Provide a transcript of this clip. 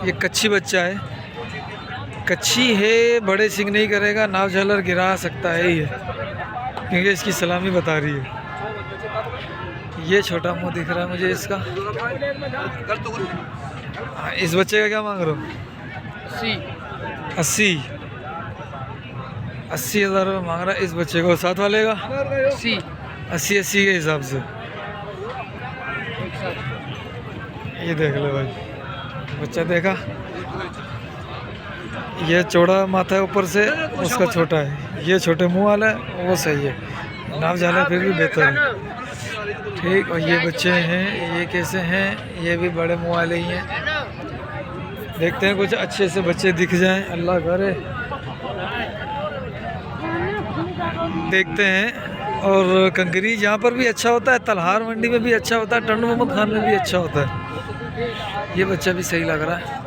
ये कच्छी बच्चा है, कच्छी है, बड़े सिंह नहीं करेगा, नाव झालर गिरा सकता है ये, क्योंकि इसकी सलामी बता रही है। ये छोटा मुंह दिख रहा है मुझे इसका। इस बच्चे का क्या मांग रहे हो? 80 80,000 रुपये मांग रहा है इस बच्चे को। साथ वाले का 80 के हिसाब से। ये देख लो भाई, बच्चा देखा, ये चौड़ा माथा है ऊपर से, उसका छोटा है। ये छोटे मुंह वाला है, वो सही है, नाव झाला फिर भी बेहतर है। ठीक, और ये बच्चे हैं, ये कैसे हैं? ये भी बड़े मुंह वाले ही हैं। देखते हैं कुछ अच्छे से बच्चे दिख जाएं, अल्लाह करे। देखते हैं। और कंकरी यहाँ पर भी अच्छा होता है, तलहार मंडी में भी अच्छा होता है, टंडू मोहम्मद खान में भी अच्छा होता है। ये बच्चा भी सही लग रहा है।